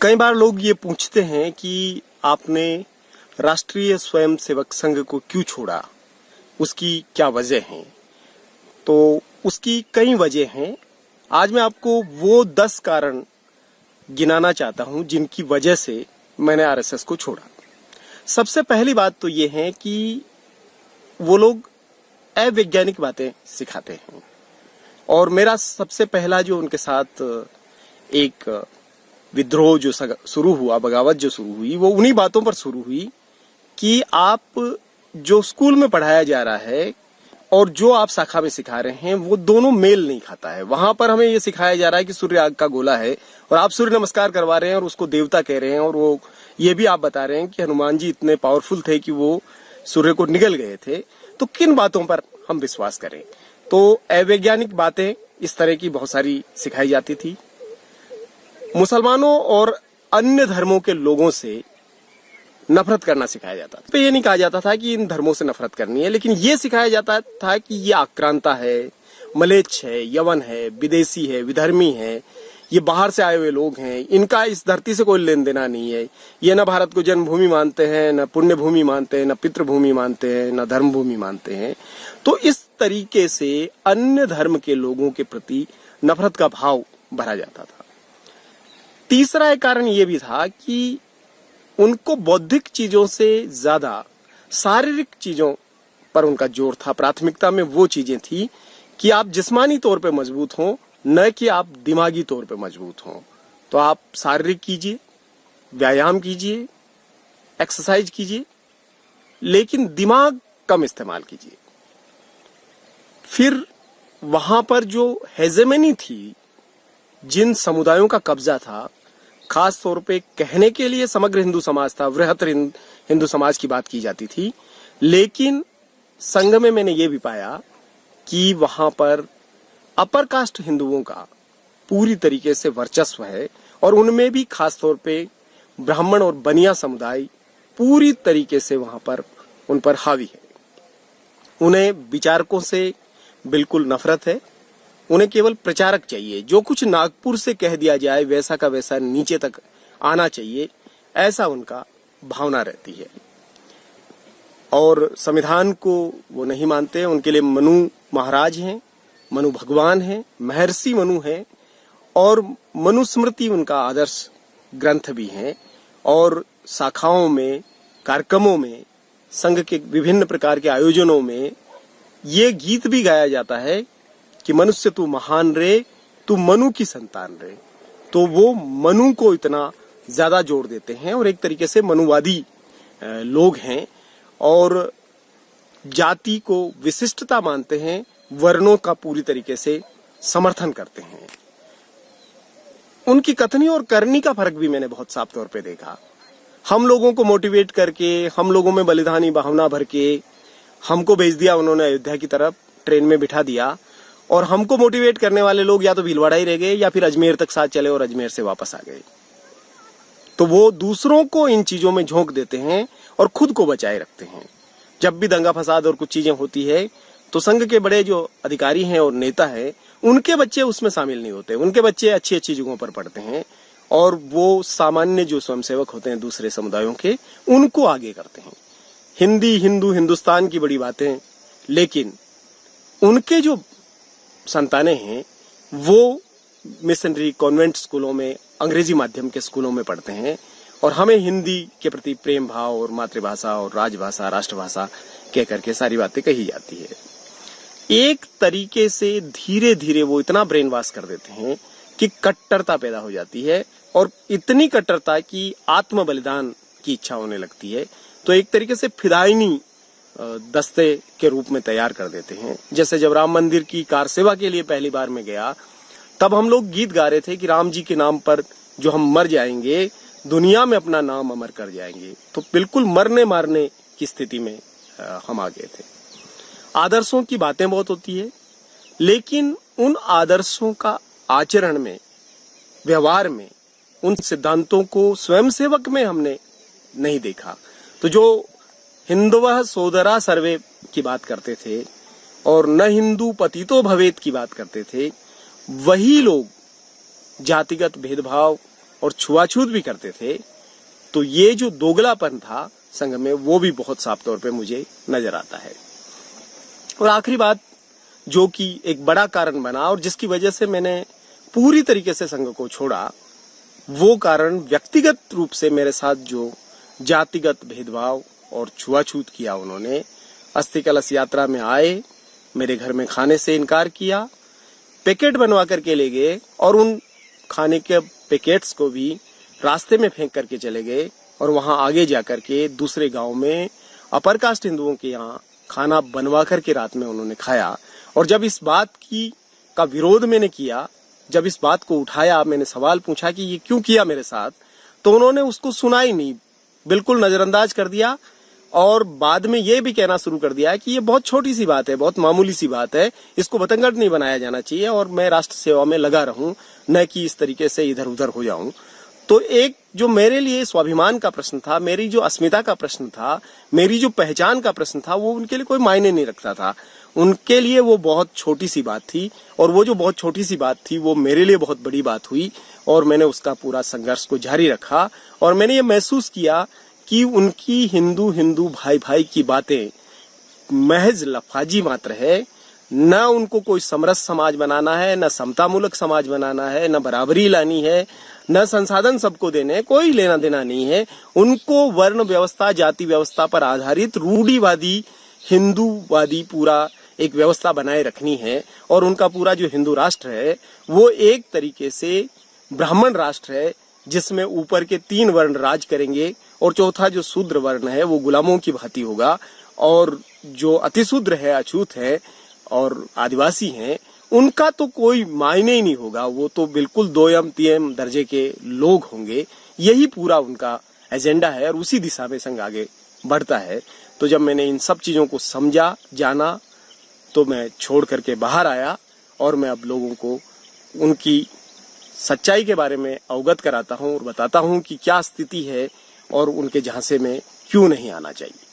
कई बार लोग ये पूछते हैं कि आपने राष्ट्रीय स्वयंसेवक संघ को क्यों छोड़ा, उसकी क्या वजह है। तो उसकी कई वजह हैं। आज मैं आपको वो 10 कारण गिनाना चाहता हूं जिनकी वजह से मैंने आरएसएस को छोड़ा। सबसे पहली बात तो ये है कि वो लोग अवैज्ञानिक बातें सिखाते हैं और मेरा सबसे पहला जो उनके साथ एक विद्रोह जो शुरू हुआ, बगावत जो शुरू हुई, वो उन्हीं बातों पर शुरू हुई कि आप जो स्कूल में पढ़ाया जा रहा है और जो आप शाखा में सिखा रहे हैं वो दोनों मेल नहीं खाता है। वहां पर हमें ये सिखाया जा रहा है कि सूर्य आग का गोला है और आप सूर्य नमस्कार करवा रहे हैं और उसको देवता कह रहे हैं, और वो ये भी आप बता रहे हैं कि हनुमान जी इतने पावरफुल थे कि वो सूर्य को निगल गए थे। तो किन बातों पर हम विश्वास करें? तो अवैज्ञानिक बातें इस तरह की बहुत सारी सिखाई जाती थी। मुसलमानों और अन्य धर्मों के लोगों से नफरत करना सिखाया जाता था। तो ये नहीं कहा जाता था कि इन धर्मों से नफरत करनी है, लेकिन ये सिखाया जाता था कि ये आक्रांता है, मलेच्छ है, यवन है, विदेशी है, विधर्मी है, ये बाहर से आए हुए लोग हैं, इनका इस धरती से कोई लेन देना नहीं है। ये न भारत को जन्मभूमि मानते हैं, न पुण्य भूमि मानते हैं, न पितृभूमि मानते हैं, न धर्म भूमि मानते हैं। तो इस तरीके से अन्य धर्म के लोगों के प्रति नफरत का भाव भरा जाता था। तीसरा एक कारण ये भी था कि उनको बौद्धिक चीजों से ज्यादा शारीरिक चीजों पर उनका जोर था। प्राथमिकता में वो चीजें थी कि आप जिस्मानी तौर पे मजबूत हों, न कि आप दिमागी तौर पे मजबूत हों। तो आप शारीरिक कीजिए, व्यायाम कीजिए, एक्सरसाइज कीजिए, लेकिन दिमाग कम इस्तेमाल कीजिए। फिर वहां पर जो हेजेमनी थी, जिन समुदायों का कब्जा था, खास तौर पे कहने के लिए समग्र हिंदू समाज था, वृहत्तर हिंदू समाज की बात की जाती थी, लेकिन संघ में मैंने ये भी पाया कि वहां पर अपर कास्ट हिंदुओं का पूरी तरीके से वर्चस्व है और उनमें भी खास तौर पे ब्राह्मण और बनिया समुदाय पूरी तरीके से वहां पर उन पर हावी है। उन्हें विचारकों से बिल्कुल नफरत है। उन्हें केवल प्रचारक चाहिए। जो कुछ नागपुर से कह दिया जाए वैसा का वैसा नीचे तक आना चाहिए, ऐसा उनका भावना रहती है। और संविधान को वो नहीं मानते। उनके लिए मनु महाराज हैं, मनु भगवान हैं, महर्षि मनु हैं, और मनुस्मृति उनका आदर्श ग्रंथ भी है। और शाखाओं में, कार्यक्रमों में, संघ के विभिन्न प्रकार के आयोजनों में ये गीत भी गाया जाता है कि मनुष्य तू महान रे, तू मनु की संतान रे। तो वो मनु को इतना ज्यादा जोर देते हैं और एक तरीके से मनुवादी लोग हैं और जाति को विशिष्टता मानते हैं, वर्णों का पूरी तरीके से समर्थन करते हैं। उनकी कथनी और करनी का फर्क भी मैंने बहुत साफ तौर पे देखा। हम लोगों को मोटिवेट करके, हम लोगों में बलिदानी भावना भर के हमको भेज दिया उन्होंने अयोध्या की तरफ, ट्रेन में बिठा दिया, और हमको मोटिवेट करने वाले लोग या तो भीलवाड़ा ही रह गए या फिर अजमेर तक साथ चले और अजमेर से वापस आ गए। तो वो दूसरों को इन चीजों में झोंक देते हैं और खुद को बचाए रखते हैं। जब भी दंगा फसाद और कुछ चीजें होती है तो संघ के बड़े जो अधिकारी हैं और नेता हैं, उनके बच्चे उसमें शामिल नहीं होते। उनके बच्चे अच्छी अच्छी जगहों पर पढ़ते हैं और वो सामान्य जो स्वयंसेवक होते हैं दूसरे समुदायों के, उनको आगे करते हैं। हिंदी, हिंदू, हिंदुस्तान की बड़ी बातें, लेकिन उनके जो संतानें हैं वो मिशनरी कॉन्वेंट स्कूलों में, अंग्रेजी माध्यम के स्कूलों में पढ़ते हैं और हमें हिंदी के प्रति प्रेम भाव और मातृभाषा और राजभाषा, राष्ट्रभाषा कह करके सारी बातें कही जाती है। एक तरीके से धीरे धीरे वो इतना ब्रेन वॉश कर देते हैं कि कट्टरता पैदा हो जाती है, और इतनी कट्टरता कि आत्म बलिदान की इच्छा होने लगती है। तो एक तरीके से फिदायनी दस्ते के रूप में तैयार कर देते हैं। जैसे जब राम मंदिर की कार सेवा के लिए पहली बार में गया, तब हम लोग गीत गा रहे थे कि राम जी के नाम पर जो हम मर जाएंगे, दुनिया में अपना नाम अमर कर जाएंगे। तो बिल्कुल मरने मारने की स्थिति में हम आ गए थे। आदर्शों की बातें बहुत होती है, लेकिन उन आदर्शों का आचरण में, व्यवहार में, उन सिद्धांतों को स्वयंसेवक में हमने नहीं देखा। तो जो हिंदुवः सोदरा सर्वे की बात करते थे और न हिंदू पतितो भवेत की बात करते थे, वही लोग जातिगत भेदभाव, और छुआछूत भी करते थे, तो ये जो दोगलापन था संघ में वो भी बहुत साफ तौर पे मुझे नजर आता है। और आखिरी बात जो कि एक बड़ा कारण बना और जिसकी वजह से मैंने पूरी तरीके से संघ को छोड़ा, वो कारण व्यक्तिगत रूप से मेरे साथ जो जातिगत भेदभाव और छुआछूत किया उन्होंने। अस्थि कलश यात्रा में आए, मेरे घर में खाने से इनकार किया, पैकेट बनवा करके ले गए और उन खाने के पैकेट्स को भी रास्ते में फेंक करके चले गए और वहां आगे जाकर के दूसरे गांव में अपर कास्ट हिंदुओं के यहाँ खाना बनवा करके रात में उन्होंने खाया। और जब इस बात का विरोध मैंने किया, जब इस बात को उठाया, मैंने सवाल पूछा कि ये क्यों किया मेरे साथ, तो उन्होंने उसको सुना ही नहीं, बिल्कुल नजरअंदाज कर दिया और बाद में ये भी कहना शुरू कर दिया कि ये बहुत छोटी सी बात है, बहुत मामूली सी बात है, इसको बतंगड़ नहीं बनाया जाना चाहिए और मैं राष्ट्र सेवा में लगा रहूं, न कि इस तरीके से इधर उधर हो जाऊं। तो एक जो मेरे लिए स्वाभिमान का प्रश्न था, मेरी जो अस्मिता का प्रश्न था, मेरी जो पहचान का प्रश्न था, वो उनके लिए कोई मायने नहीं रखता था। उनके लिए वो बहुत छोटी सी बात थी और वो जो बहुत छोटी सी बात थी वो मेरे लिए बहुत बड़ी बात हुई और मैंने उसका पूरा संघर्ष को जारी रखा। और मैंने ये महसूस किया कि उनकी हिंदू हिंदू भाई भाई की बातें महज लफाजी मात्र है, न उनको कोई समरस समाज बनाना है, न समतामूलक समाज बनाना है, न बराबरी लानी है, न संसाधन सबको देने, कोई लेना देना नहीं है। उनको वर्ण व्यवस्था, जाति व्यवस्था पर आधारित रूढ़िवादी हिंदूवादी पूरा एक व्यवस्था बनाए रखनी है। और उनका पूरा जो हिंदू राष्ट्र है वो एक तरीके से ब्राह्मण राष्ट्र है, जिसमें ऊपर के 3 वर्ण राज करेंगे और चौथा जो शूद्र वर्ण है वो गुलामों की भांति होगा, और जो अतिशूद्र है, अछूत है और आदिवासी हैं, उनका तो कोई मायने ही नहीं होगा, वो तो बिल्कुल 2M 3M दर्जे के लोग होंगे। यही पूरा उनका एजेंडा है और उसी दिशा में संघ आगे बढ़ता है। तो जब मैंने इन सब चीजों को समझा, जाना, तो मैं छोड़ करके बाहर आया और मैं अब लोगों को उनकी सच्चाई के बारे में अवगत कराता हूं और बताता हूं कि क्या स्थिति है और उनके झांसे में क्यों नहीं आना चाहिए।